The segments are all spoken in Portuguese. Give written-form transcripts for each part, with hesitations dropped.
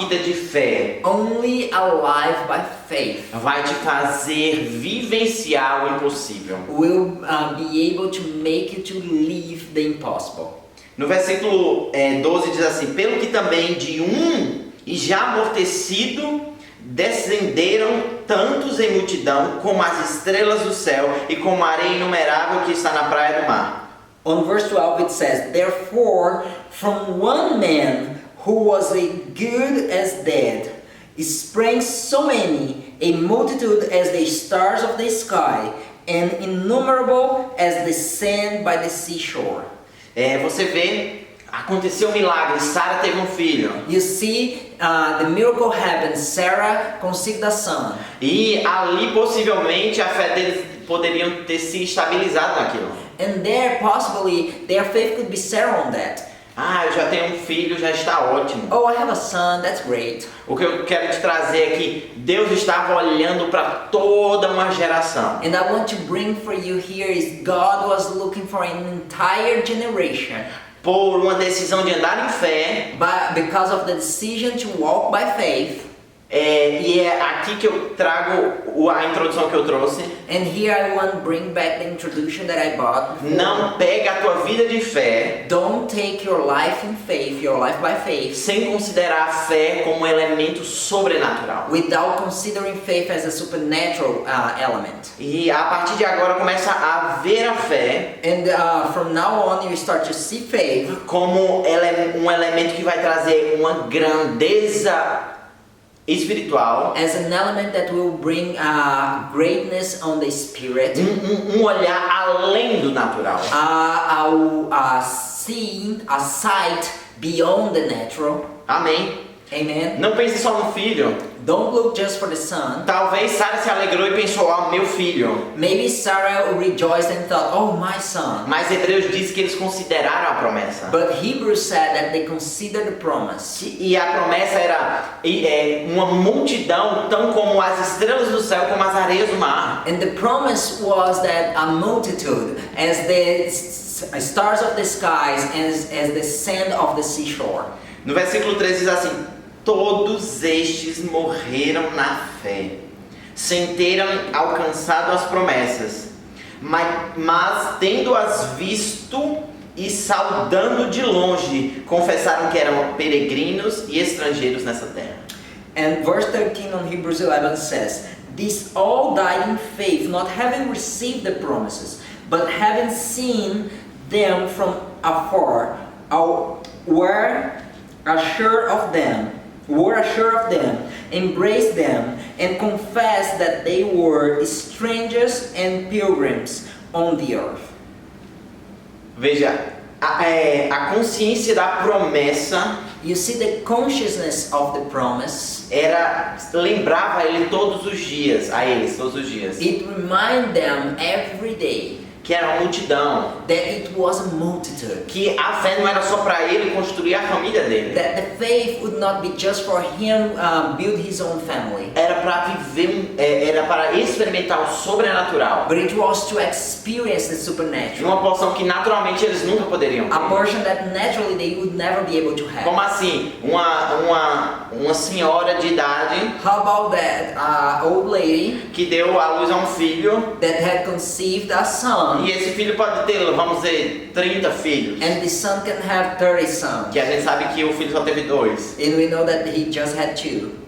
vida de fé only a life by faith vai te fazer vivenciar o impossível. will be able to make you to live the impossible. No versículo 12 diz assim: pelo que também de um e já amortecido descenderam tantos em multidão como as estrelas do céu e como a areia inumerável que está na praia do mar. On verse 12 it says, therefore from one man who was as good as dead sprang so many, a multitude as the stars of the sky, and innumerable as the sand by the seashore. Você vê, aconteceu um milagre, Sara teve um filho. You see, the miracle happened. Sarah conceived a son. E ali possivelmente a fé deles poderiam ter se estabilizado naquilo. And there, possibly, their faith could be set on that. Eu já tenho um filho, já está ótimo. Oh, I have a son, that's great. O que eu quero te trazer é que Deus estava olhando para toda uma geração. And I want to bring for you here is God was looking for an entire generation. Por uma decisão de andar em fé. But because of the decision to walk by faith. E é aqui que eu trago a introdução que eu trouxe. And here I want to bring back the introduction that I bought. Não pega a tua vida de fé. Don't take your life in faith, your life by faith. Sem considerar a fé como um elemento sobrenatural. Without considering faith as a supernatural element. E a partir de agora começa a ver a fé. And from now on you start to see faith como um elemento que vai trazer uma grandeza espiritual, as an element that will bring greatness on the spirit, olhar além do natural, seeing a sight beyond the natural. Amém. Amen. Não pense só no filho. Don't look just for the son. Talvez Sara se alegrou e pensou: meu filho. Maybe Sarah rejoiced and thought, oh, my son. Mas Hebreus diz que eles consideraram a promessa. But Hebrews said that they considered the promise. E a promessa era uma multidão, tão como as estrelas do céu, como as areias do mar. And the promise was that a multitude, as the stars of the skies, as the sand of the seashore. No versículo 13 diz assim: todos estes morreram na fé, sem terem alcançado as promessas, mas tendo-as visto e saudando de longe, confessaram que eram peregrinos e estrangeiros nessa terra. And verse 13 on Hebrews 11 says, these all died in faith, not having received the promises, but having seen them from afar, were assured of them, embraced them, and confessed that they were strangers and pilgrims on the earth. Veja, a consciência da promessa. You see, the consciousness of the promise lembrava ele todos os dias, a eles todos os dias. It reminded them every day. Que era uma multidão. That it was a multitude. Que a fé não era só para ele construir a família dele. That the faith would not be just for him build his own family. Era para viver, era para experimentar o sobrenatural. But it was to experience the supernatural. Uma porção que naturalmente eles nunca poderiam ter. A portion that naturally they would never be able to have. Como assim? Uma senhora de idade. How about that old lady que deu à luz a um filho. That had conceived a son. E esse filho pode ter, vamos dizer, 30 filhos. And the son can have 30 sons. Que a gente sabe que o filho só teve 2. And we know that he just had 2.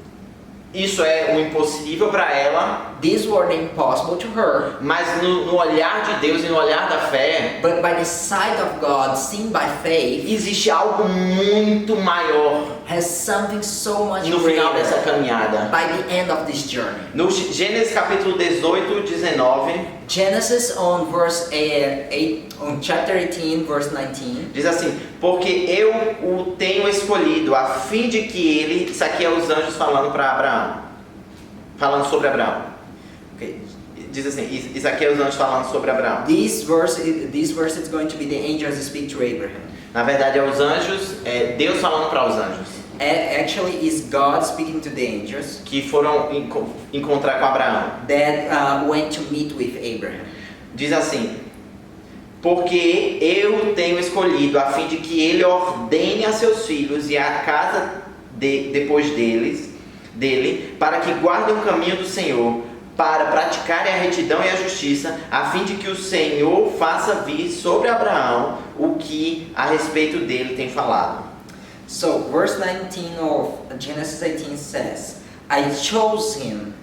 Isso é o impossível para ela. These were the impossible to her. Mas no olhar de Deus e no olhar da fé, but by the sight of God, seen by faith, existe algo muito maior. Has something so much no final dessa caminhada. By the end of this journey. No Gênesis capítulo 18, 19. Genesis on verse 8, on chapter 18, verse 19. Diz assim: porque eu o tenho escolhido a fim de que ele, isso aqui é os anjos falando para Abraão, falando sobre Abraão. Okay. Diz assim, isso aqui é os anjos falando sobre Abraão. This verse is going to be the angels speak to Abraham. Na verdade é os anjos, Deus falando para os anjos. Actually is God speaking to the angels. Que foram encontrar com Abraão. That went to meet with Abraham. Diz assim: porque eu tenho escolhido a fim de que ele ordene a seus filhos e a casa depois dele, para que guardem o caminho do Senhor, para praticarem a retidão e a justiça, a fim de que o Senhor faça vir sobre Abraão o que a respeito dele tem falado. So, verse 19 of Genesis 18 says, I chose him,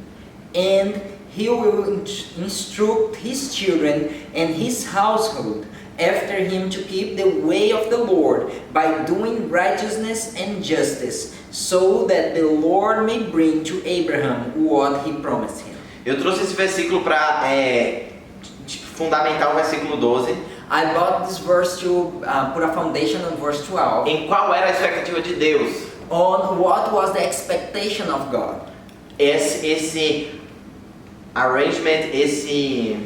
and he will instruct his children and his household after him to keep the way of the Lord by doing righteousness and justice, so that the Lord may bring to Abraham what he promised him. Eu trouxe esse versículo para fundamentar o versículo 12. I brought this verse to put a foundation on verse 12 Em qual era a expectativa de Deus? on what was the expectation of God. Esse arrangement, esse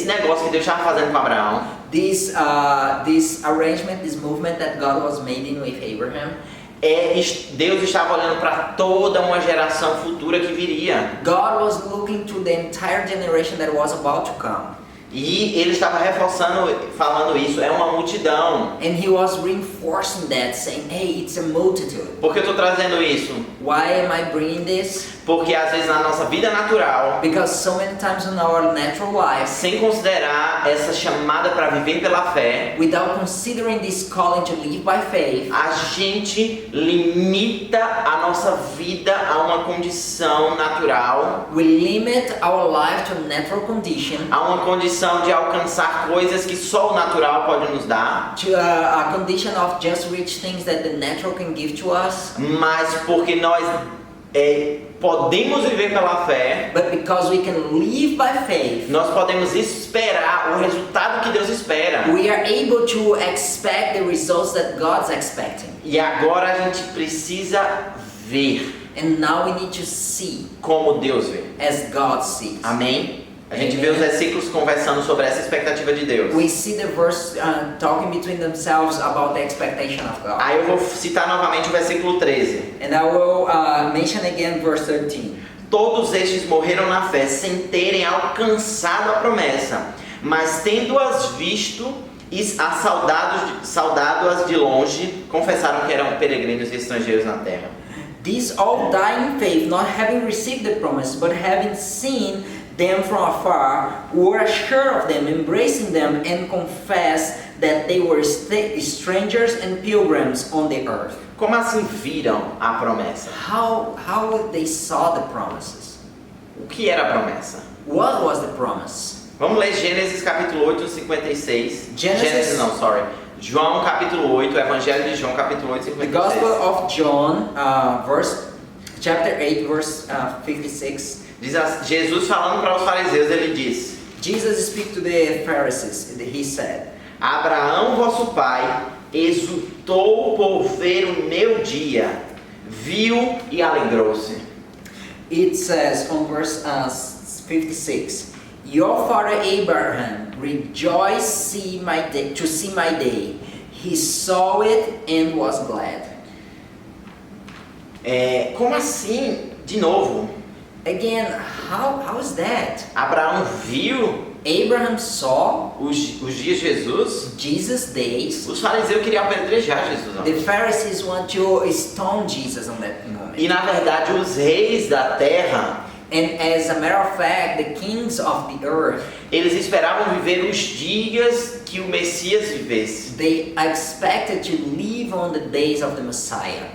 negócio que Deus estava fazendo com Abraão, This arrangement, this movement that God was making with Abraham, Deus estava olhando para toda uma geração futura que viria. God was looking to the entire generation that was about to come. E ele estava reforçando, falando isso, é uma multidão. And he was reinforcing that, saying, hey, it's a multitude. Por que eu estou trazendo isso? Why am I bringing this? Porque às vezes na nossa vida natural, Because so many times in our natural lives, sem considerar essa chamada para viver pela fé, without considering this calling to live by faith, a gente limita a nossa vida a uma condição natural, we limit our life to a natural condition, a uma condição de alcançar coisas que só o natural pode nos dar, to a condition of just reach things that the natural can give to us. mas porque nós podemos viver pela fé, But because we can live by faith, nós podemos esperar o resultado que Deus espera. we are able to expect the results that God's expecting. E agora a gente precisa ver And now we need to see como Deus vê. as God sees. Amém? A gente Amen. vê os versículos conversando sobre essa expectativa de Deus. We see the verse talking between themselves about the expectation of God. Aí eu vou citar novamente o versículo 13. And I will mention again verse 13. Todos estes morreram na fé sem terem alcançado a promessa, mas tendo-as visto e saudado-as de longe, confessaram que eram peregrinos e estrangeiros na terra. These all die in faith, not having received the promise, but having seen them from afar, were assured of them, embracing them, and confessed that they were strangers and pilgrims on the earth. Como assim viram a promessa? How they saw the promises? O que era a promessa? What was the promise? Vamos ler Gênesis capítulo 8, 56. Gênesis não, sorry. João capítulo 8, Evangelho de João capítulo 8, The 56. Gospel of John, chapter 8, verse 56. Diz Jesus falando para os fariseus, ele diz: Jesus speak to the Pharisees. He said, Abraão, vosso pai, exultou por ver o meu dia, viu e alegrou-se. it says on verse 56, Your father Abraham rejoiced to see my day. He saw it and was glad. Como assim? De novo, Again, how is that? Abraão viu Abraham saw os dias de Jesus? Jesus' days. Os fariseus queriam apedrejar Jesus. The Pharisees want to stone Jesus on that moment. E na verdade os reis da terra, And as a matter of fact, the kings of the earth, eles esperavam viver os dias que o Messias vivesse. they expected to live on the days of the Messiah.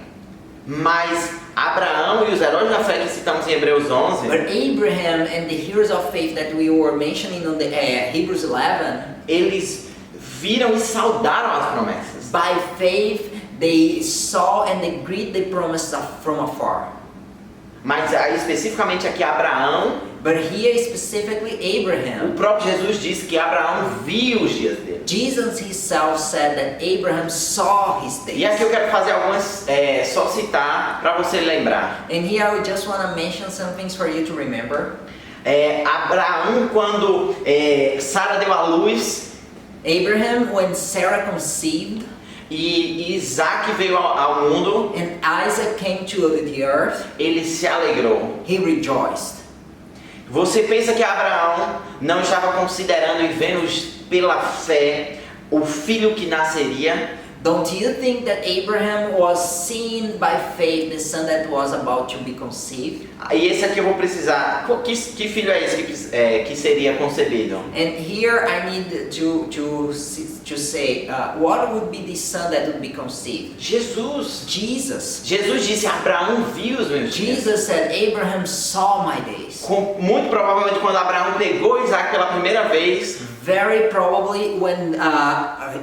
Mas Abraão e os heróis da fé que citamos em Hebreus 11, But Abraham and the heroes of faith that we were mentioning on the Hebrews 11, eles viram e saudaram as promessas. by faith they saw and they greet the promise from afar. Mas aí especificamente aqui Abraão, But here specifically o Abraham, próprio Jesus disse que Abraão viu os dias dele. Jesus himself said that Abraham saw his E aqui days. eu quero fazer algumas, só citar para você lembrar. And here I just want to mention some things for you to remember. Abraão, quando Sara deu à luz Abraham, when Sarah conceived e Isaac veio ao mundo, and Isaac came to the earth, ele se alegrou. he rejoiced. Você pensa que Abraão não estava considerando e vendo pela fé o filho que nasceria? Don't you think that Abraham was seeing by faith the son that was about to be conceived? E esse aqui eu vou precisar. Que filho é esse que seria concebido? And here I need to say, what would be the son that would be conceived? Jesus. Jesus. Jesus disse: Abraão viu os meus dias. Jesus said, Abraham saw my days. Muito provavelmente quando Abraão pegou Isaac pela primeira vez. Very probably when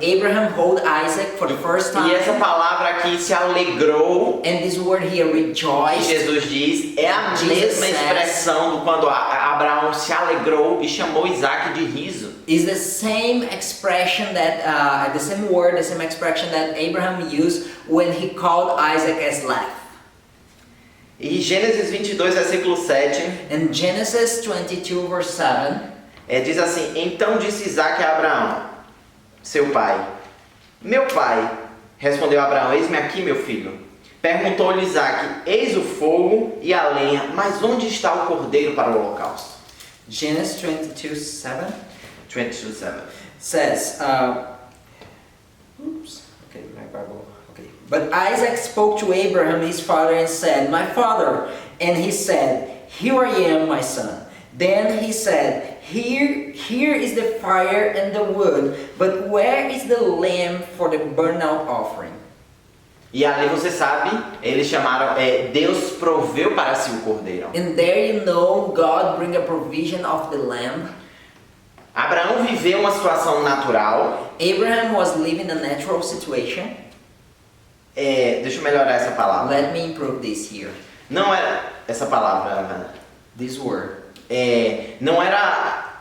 Abraham held Isaac for the first time. E essa palavra aqui, se alegrou. And this word here, Que rejoiced. Jesus diz, é a Jesus mesma says- expressão do quando Abraão se alegrou e chamou Isaac de riso. Is the same expression that the same word, the same expression that Abraham used when he called Isaac as laugh. E Gênesis 22, versículo 7, In Genesis 22 verse 7, diz assim: Então disse Isaac a Abraão, seu pai: Meu pai, respondeu Abraão, eis-me aqui, meu filho. Perguntou-lhe Isaac: Eis o fogo e a lenha, mas onde está o cordeiro para o holocausto? Genesis 22 7 22, 7. says, oops, okay, my Bible, okay. But Isaac spoke to Abraham his father and said, My father. And he said, Here I am, my son. Then he said, Here is the fire and the wood, but where is the lamb for the burnt-out offering? E ali você sabe, eles chamaram, Deus proveu para si o cordeiro. And there you know God bring a provision of the lamb. Abraão viveu uma situação natural. Abraham was living a natural situation. Deixa eu melhorar essa palavra. Let me improve this here. Não era essa palavra, Ana. This word. Não era,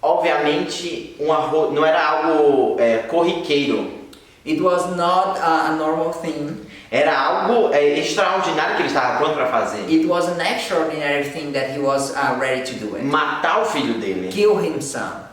obviamente, não era algo corriqueiro. It was not a normal thing. Era algo extraordinário que ele estava pronto para fazer. It was an extraordinary thing that he was ready to do it. Matar o filho dele. Kill his son.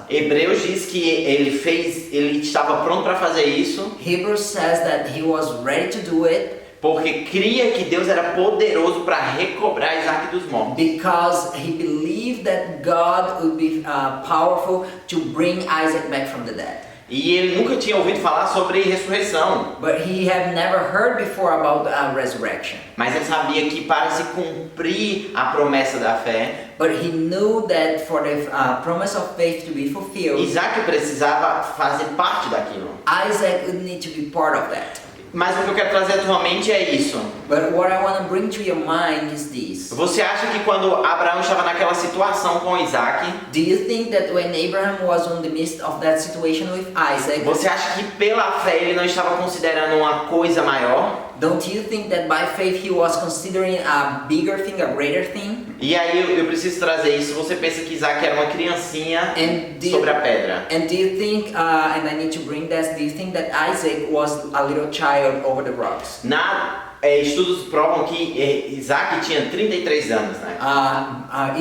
Hebreus diz que ele estava pronto para fazer isso. Hebrews says that he was ready to do it Porque cria que Deus era poderoso para recobrar Isaac dos mortos. because he believed that God would be powerful to bring Isaac back from the dead. E ele nunca tinha ouvido falar sobre ressurreição. But he had never heard before about resurrection. Mas ele sabia que para se cumprir a promessa da fé, But he knew that for the promise of faith to be fulfilled, Isaac precisava fazer parte daquilo. Isaac would need to be part of that. Mas o que eu quero trazer à tua mente é isso. But what I want to bring to your mind is this. Você acha que quando Abraão estava naquela situação com Isaac, Do you think that when Abraham was in the midst of that situation with Isaac, você acha que pela fé ele não estava considerando uma coisa maior? don't you think that by faith he was considering a bigger thing, a greater thing? E aí eu preciso trazer isso. Você pensa que Isaac era uma criancinha sobre a pedra? And do you think, and I need to bring this, do you think that Isaac was a little child over the rocks? Estudos provam que Isaac tinha 33 anos, né?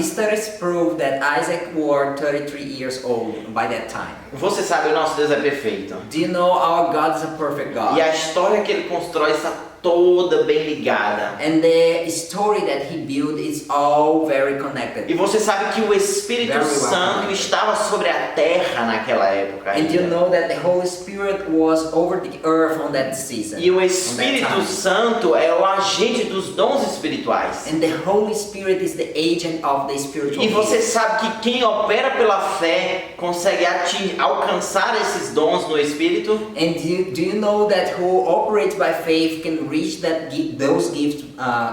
Studies prove that Isaac was 33 years old by that time. Você sabe, o nosso Deus é perfeito. Do you know our God is a perfect God? E a história que ele constrói está toda bem ligada. And the story that he built is all very connected. E você sabe que o Espírito Very well Santo connected. estava sobre a terra naquela época And you ainda. know that the Holy Spirit was over the earth on that season. E o on that Espírito time. Santo é o agente dos dons espirituais. And the Holy Spirit is the agent of the spiritual E você gifts. sabe que quem opera pela fé consegue alcançar esses dons no Espírito? And do you know that who operates by faith can reach those gifts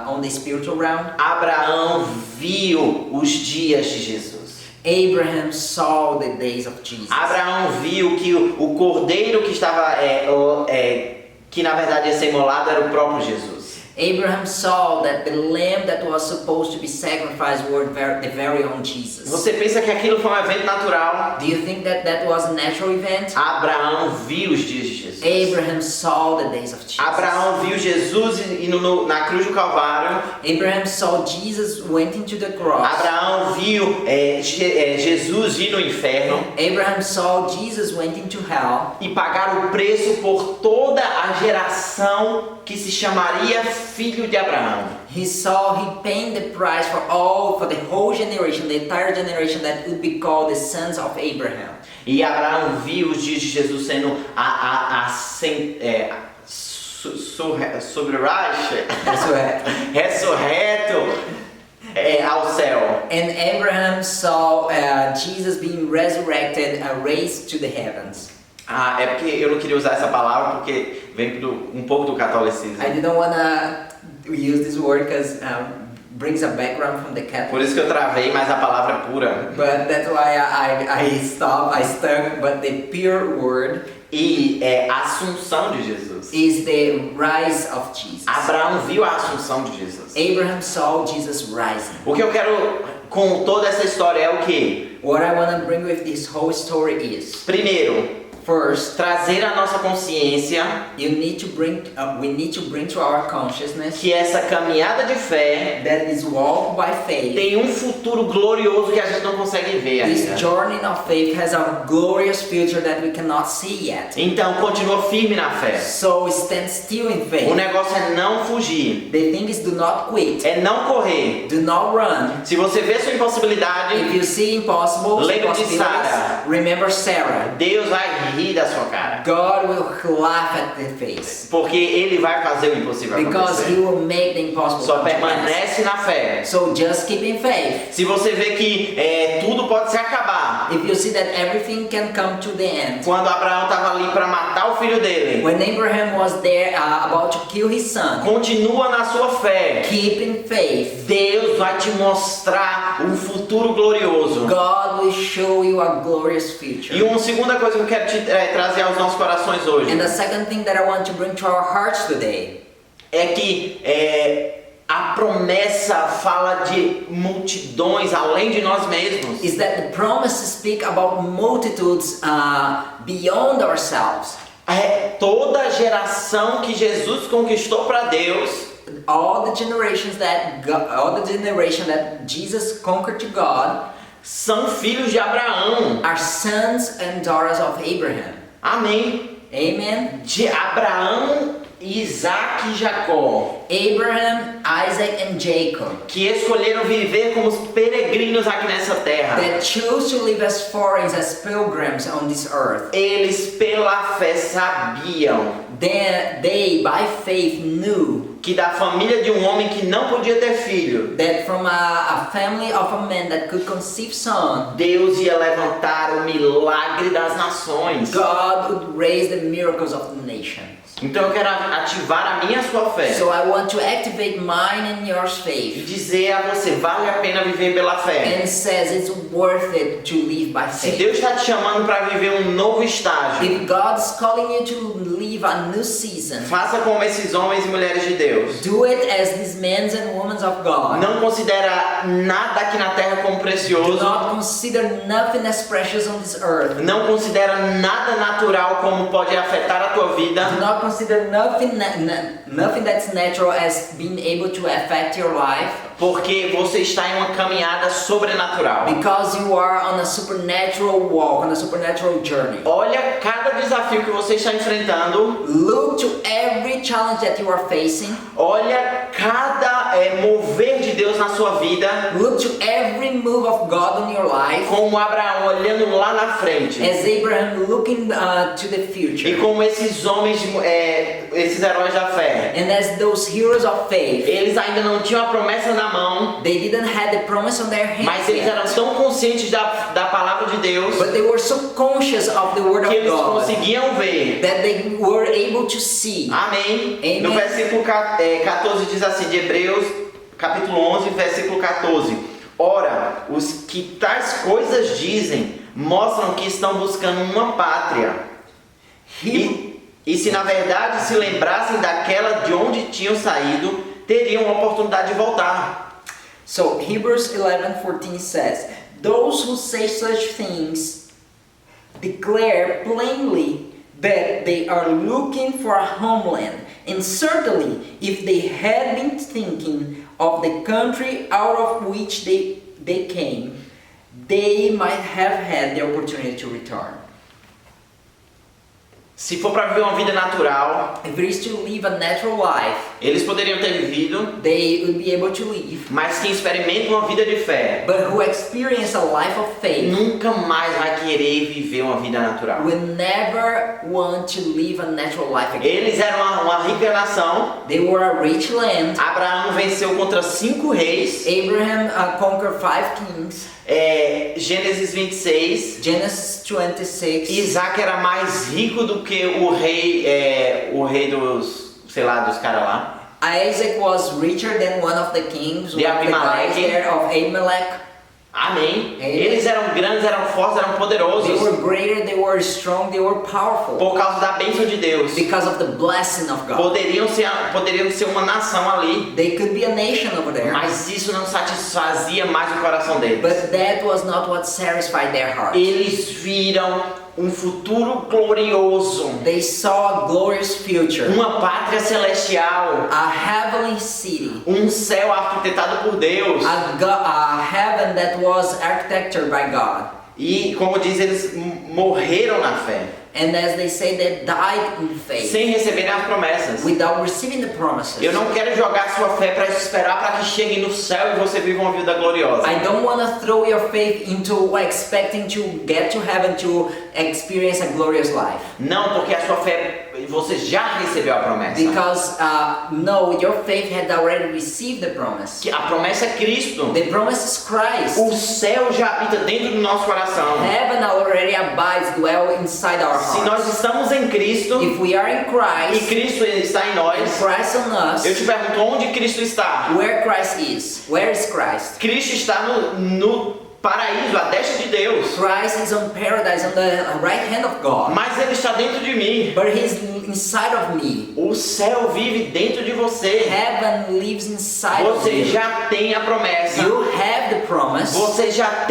on the spiritual realm? Abraão viu os dias de Jesus. Abraham saw the days of Jesus. Abraão viu que o cordeiro que estava, que na verdade ia ser imolado era o próprio Jesus. Abraham saw that the lamb that was supposed to be sacrificed were the very own Jesus. Você pensa que aquilo foi um evento natural? Do you think that that was a natural event? Abraão viu os dias de Jesus. Abraham saw the days of Jesus. Abraão viu Jesus na cruz do Calvário. Abraham saw Jesus went into the cross. Abraão viu Jesus ir no inferno Abraham saw Jesus went into hell e pagar o preço por toda a geração que se chamaria filho de Abraão. He paying the price for the whole generation, the entire generation that would be called the sons of Abraham. E Abraão viu os dias de Jesus sendo ressurreto ao céu. And Abraham saw Jesus being resurrected, raised to the heavens. É porque eu não queria usar essa palavra porque vem um pouco do catolicismo. I didn't want to use this word because brings a background from the Catholic. Por isso que eu travei, mas a palavra é pura. But that's why I stuck. But the pure word E a assunção de Jesus. is the rise of Jesus. Abraão viu a assunção de Jesus. Abraham saw Jesus rising. O que eu quero com toda essa história é o quê? What I want to bring with this whole story is, Primeiro, first, trazer à nossa consciência we need to bring to our consciousness que essa caminhada de fé that this walk by faith, tem um futuro glorioso que a gente não consegue ver this ainda. journey of faith has a glorious future that we cannot see yet. Então, continua firme na fé. So stand still in O faith. negócio é não fugir, The thing is, do not quit, é não correr. do not run. Se você vê sua impossibilidade, If you see impossible Lembre de possibilities, Sarah. remember Sarah. Deus vai rir da sua cara. God will laugh at the face Porque Ele vai fazer o impossível because He acontecer. will make the impossible Só come to pass. permanece na fé. So just keep in faith. Se você vê que tudo pode se acabar, If you see that everything can come to the end. quando Abraão estava ali para matar o filho dele, When Abraham was there about to kill his son, continua na sua fé. keep in faith. Deus vai te mostrar um futuro glorioso. God will show you a glorious E future. uma segunda coisa que eu quero trazer aos nossos corações hoje And the second thing that I want to bring to our hearts today é que a promessa fala de multidões além de nós mesmos. is that the promises speak about multitudes beyond ourselves. Toda geração que Jesus conquistou para Deus All the generation that Jesus conquered to God são filhos de Abraão. are sons and daughters of Abraham. Amém. Amen. De Abraão, Isaac e Jacó, Abraham, Isaac, and Jacob que escolheram viver como os peregrinos aqui nessa terra. that chose to live as foreigners, as pilgrims on this earth. Eles pela fé sabiam Then they, by faith, knew que da família de um homem que não podia ter filho, that from a family of a man that could conceive son, Deus ia levantar o milagre das nações. God would raise the miracles of the nations. Então eu quero ativar a minha e a sua fé So I want to activate mine and yours e faith. dizer a você, vale a pena viver pela fé. And says it's worth it to live by Se faith. Deus está te chamando para viver um novo estágio, If God's calling you to live a new season, faça como esses homens e mulheres de Deus. do it as these men and women of God. Não considera nada aqui na terra como Do precioso. not consider nothing as precious on this earth. Não considera nada natural como pode afetar a tua Do vida. not consider nothing that's natural as being able to affect your life, Porque você está em uma caminhada sobrenatural. because you are on a supernatural walk, on a supernatural journey. Olha cada desafio que você está enfrentando. Look to every challenge that you are facing. Olha cada mover de Deus na sua vida. Look to every move of God in your life. Como Abraão olhando lá na frente. As Abraham looking to the E future. como esses homens, esses heróis da fé. And as those heroes of faith, Eles ainda não tinham a promessa na mão, they didn't have the promise on their hands mas eles yet. eram tão conscientes da palavra de Deus But they were so conscious of the word que of eles God conseguiam ver. that they were able to see. Amém. Amen. No versículo 14 diz assim, de Hebreus, capítulo 11, versículo 14. Ora, os que tais coisas dizem, mostram que estão buscando uma pátria. E se na verdade se lembrassem daquela de onde tinham saído, teriam a oportunidade de voltar. So Hebrews 11:14 says, "Those who say such things declare plainly that they are looking for a homeland, and certainly if they had been thinking of the country out of which they came, they might have had the opportunity to return." Se for para viver uma vida natural, if it is to live a natural life, eles poderiam ter vivido, they would be able to live. mas quem experimenta uma vida de fé But who experience a life of faith nunca mais vai querer viver uma vida natural. will never want to live a natural life again. Eles eram uma rica nação. They were a rich land. Abraão venceu contra 5 reis. Abraham conquered 5 kings. Gênesis 26. Genesis 26. Isaac era mais rico do que o rei dos, sei lá, dos caras lá. Isaac was richer than one of the kings, one De of the guys Abimelech. there of Abimelech. Amém. Amen. Eles eram grandes, eram fortes, eram They poderosos were greater, they were strong, they were powerful por causa da bênção de Deus. because of the blessing of God. Poderiam ser uma nação ali, They could be a nation over there, mas isso não satisfazia mais o coração deles. but that was not what satisfied their heart. Eles viram um futuro glorioso, They saw a glorious future, uma pátria celestial, a heavenly city, um céu arquitetado por Deus. a heaven that was architected by God. E como diz, eles morreram na fé, And as they say, they died in faith sem receberem as promessas. without receiving the promises. Eu não quero jogar sua fé para esperar para que chegue no céu e você viva uma vida gloriosa. I don't want to throw your faith into expecting to get to heaven to experience a glorious life. Não, porque a sua fé, você já recebeu a promessa. Because no, your faith had already received the promise. Que a promessa é Cristo. The promise is Christ. O céu já habita dentro do nosso coração. Heaven already abides, dwell inside our Se nós hearts. estamos em Cristo If we are in e Christ, Cristo está em and nós, Christ on us, eu te pergunto, onde Cristo está? where Christ is? Where is Christ? Cristo está no paraíso, à destra de Deus. Christ is on paradise, on the right hand of God. Mas Ele está dentro de mim. But He's inside of me. O céu vive dentro de você. Heaven lives inside of Você you. já tem a promessa. You have the promise. Você já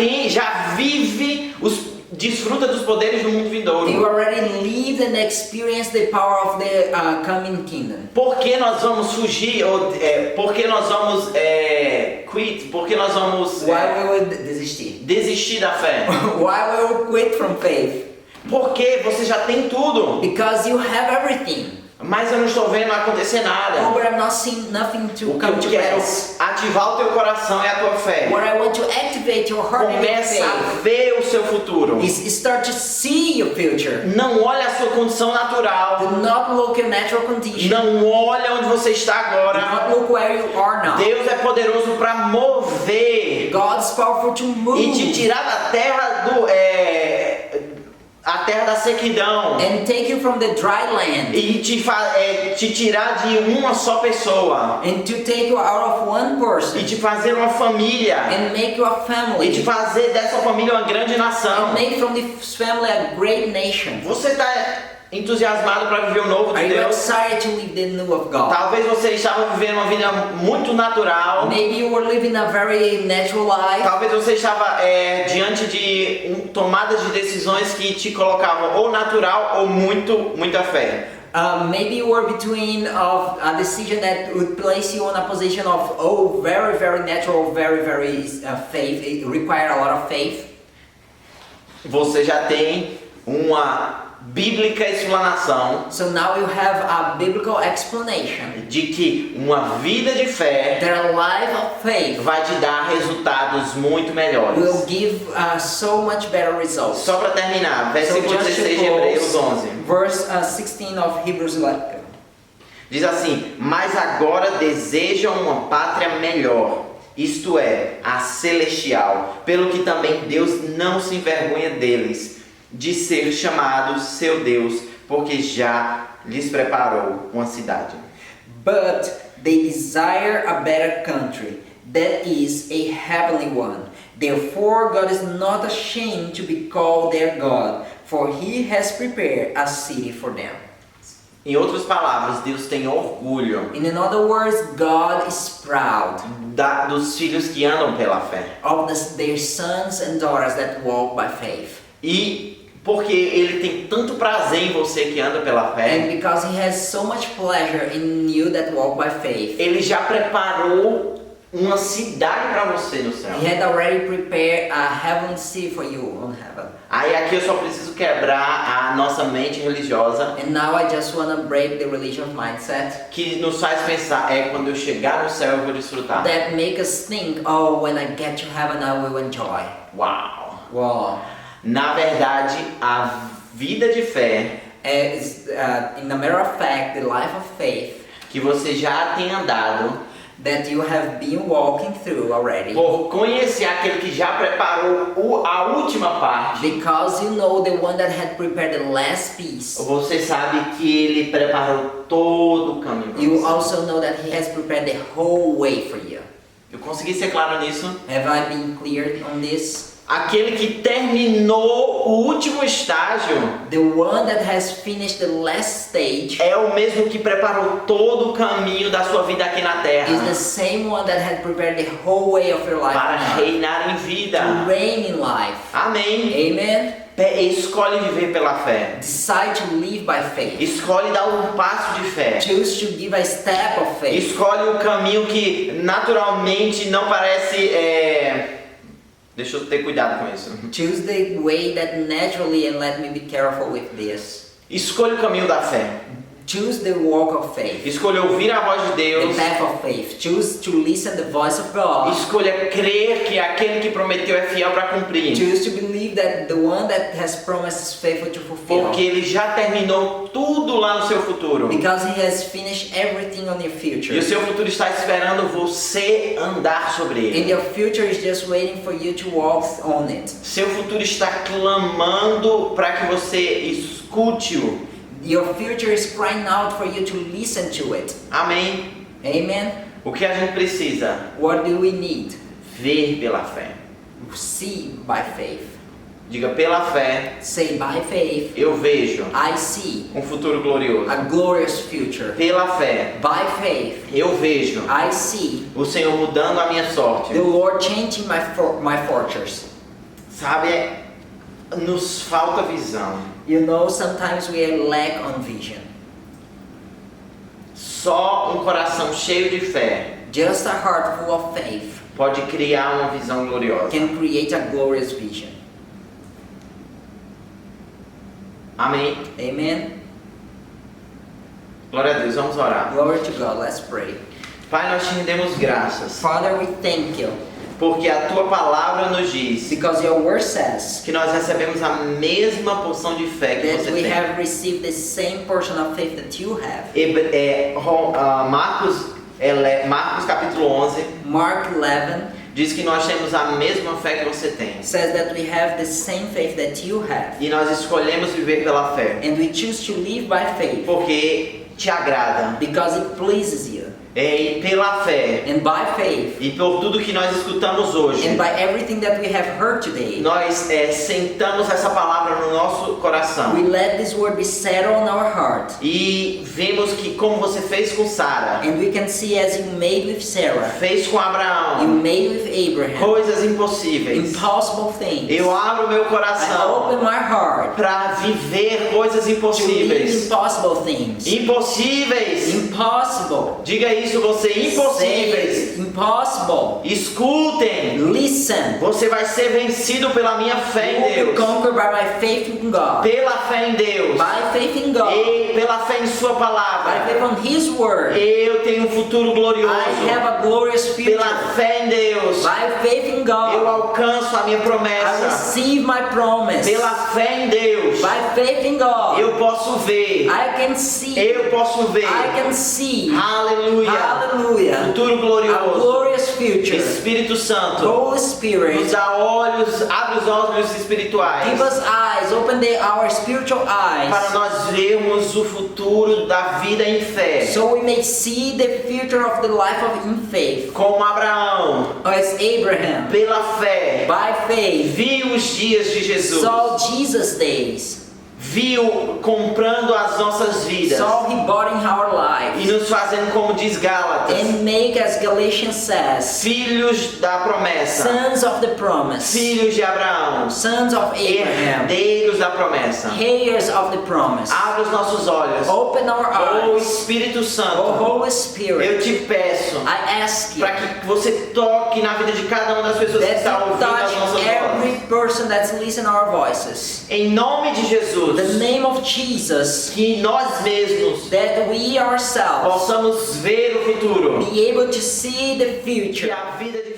vive desfruta dos poderes do mundo You vindouro. already lived and experienced the power of the coming kingdom. Por que nós vamos fugir? Por que nós vamos quit? Por que nós vamos Why we would desistir? desistir da fé? Why we would quit from faith? Porque você já tem tudo. Because you have everything. Mas eu não estou vendo acontecer Oh, nada. but I'm not seeing nothing to O que come eu to quero pass. ativar o teu coração é a tua fé. What I want to activate your heart and your Começa a faith ver o seu futuro. is start to see your future. Não olha a sua condição natural. Do not look at natural condition. Não olha onde você está Do agora. not look where you are now. Deus é poderoso para mover God's powerful to move e te tirar da terra a terra da sequidão and take you from the dry land e te tirar de uma só pessoa and to take you out of one person e te fazer uma família and make you a e te family fazer dessa família uma grande nação. and make from this family a great nation. Você está entusiasmado para viver o novo de Are you Deus? excited to live the new of God? Talvez você estava vivendo uma vida muito natural. Maybe you were living a very natural life. Talvez você estava diante de tomadas de decisões que te colocavam ou natural ou muita fé. Maybe you were between of a decision that would place you on a position of very very natural, very faith. It required a lot of faith. Você já tem uma bíblica explanação So now you have a biblical explanation de que uma vida de fé that a life of faith vai te dar resultados muito melhores. will give so much better results. Só para terminar, So versículo just 16 de to Hebreus close, 11. verse 16 of Hebrews 11. Diz assim: mas agora desejam uma pátria melhor, isto é, a celestial, pelo que também Deus não se envergonha deles, de ser chamado seu Deus, porque já lhes preparou uma cidade. But they desire a better country, that is a heavenly one. Therefore God is not ashamed to be called their God, for He has prepared a city for them. Em outras palavras, Deus tem orgulho In other words, God is proud dos filhos que andam pela fé. of their sons and daughters that walk by faith. E porque Ele tem tanto prazer em você que anda pela fé, And because He has so much pleasure in you that walk by faith, Ele já preparou uma cidade para você no céu. He had already prepared a heavenly city for you on heaven. Aí aqui eu só preciso quebrar a nossa mente religiosa And now I just want to break the religious mindset que nos faz pensar, quando eu chegar no céu eu vou desfrutar. that make us think, oh, when I get to heaven I will enjoy. Uau! Wow. Na verdade, a vida de fé In a matter of fact, the life of faith que você já tem andado that you have been walking through already, por conhecer aquele que já preparou a última parte, because you know the one that had prepared the last piece. você sabe que ele preparou todo o caminho para You você. also know that he has prepared the whole way for you. Eu consegui ser claro nisso? Have I been clear on this? Aquele que terminou o último estágio The one that has finished the last stage é o mesmo que preparou todo o caminho da sua vida aqui na terra is the same one that had prepared the whole way of your life para on earth, reinar em vida. to reign in life. Amém. Amen. Escolhe viver pela fé. Decide to live by faith. Escolhe dar um passo de fé. Choose to give a step of faith. Escolhe o caminho que naturalmente não parece. Deixa eu ter cuidado com isso. Choose the way that naturally, and let me be careful with this. Escolha o caminho da fé. Choose the walk of faith. Escolha ouvir a voz de The Deus. path of faith. Choose to listen the voice of God. Escolha crer que aquele que prometeu é fiel para cumprir. Choose to believe that the one that has promised is faithful to fulfill. Porque ele já terminou tudo lá no seu futuro. Because he has finished everything on your future. E o seu futuro está esperando você andar sobre And ele. your future is just waiting for you to walk on it. Seu futuro está clamando para que você escute-o. Your future is crying out for you to listen to it. Amém? Amen. O que a gente precisa? What do we need? Ver pela fé. See by faith. Diga, pela fé, Say by faith, eu vejo I see um futuro glorioso. a glorious future. Pela fé, By faith, eu vejo I see o Senhor mudando a minha sorte. the Lord changing my fortunes. Sabe, nos falta visão. You know, sometimes we lack on vision. Só um coração cheio de fé Just a heart full of faith pode criar uma visão gloriosa. can create a glorious vision. Amém? Amen. Glória a Deus, vamos orar. Glory to God. Let's pray. Pai, nós te rendemos graças, Father, we thank you porque a tua palavra nos diz because your word says que nós recebemos a mesma porção de fé que that você we tem. have received the same portion of faith that you have. Marcos capítulo 11 Mark 11 diz que nós temos a mesma fé que você tem. says that we have the same faith that you have. E nós escolhemos viver pela fé, And we choose to live by faith porque te agrada. because it pleases you. E pela fé, And by faith, e por tudo que nós escutamos hoje, and by everything that we have heard today, nós sentamos essa palavra no nosso coração. we let this word be settled on our heart. E vemos que como você fez com Sara, And we can see as you made with Sarah, fez com you Abraão, made with Abraham, coisas impossíveis. impossible things. Eu abro meu I open coração my heart para viver coisas to live impossíveis. impossible things. Impossíveis. Impossible. Diga isso, você, Say impossíveis. it. Impossible. Escutem. Listen. Você vai ser vencido pela minha fé You em will be Deus. conquered by my faith in God. Pela fé em Deus. By faith in God. E pela fé em sua By palavra. faith on His word. Eu tenho um futuro glorioso. I have a glorious future. Pela fé em Deus. By faith in Eu God. alcanço a minha I promessa. receive my promise. Pela fé em Deus. By faith in God. Eu posso ver. I can see. Eu posso ver. I can see. Aleluia. Hallelujah. Futuro A glorioso. glorious future. Espírito Santo. Holy Nos Spirit. dá olhos, abre os olhos espirituais. Give us eyes. Open our spiritual Para eyes. nós vermos o futuro da vida em fé. So we may see the future of the life of in faith. Como Abraão, As Abraham, pela fé, by faith, viu os dias de Jesus. saw Jesus' days. viu comprando as nossas vidas So He bought in our e lives nos fazendo, como diz Gálatas, and make, as Galatians says, filhos da promessa, sons of the promise, filhos de Abraão, sons of Abraham, herdeiros da promessa. heirs of the promise. Abre os nossos olhos. Open our Oh eyes. Espírito Oh Santo, Holy eu Spirit, te peço I ask you para que você toque na vida de cada uma das pessoas que that estão you ouvindo as touch nossas every vozes. person that's listening our voices. Em nome de Jesus, The name of Jesus, que nós mesmos that we ourselves possamos ver o futuro, be able to see the que future, a vida de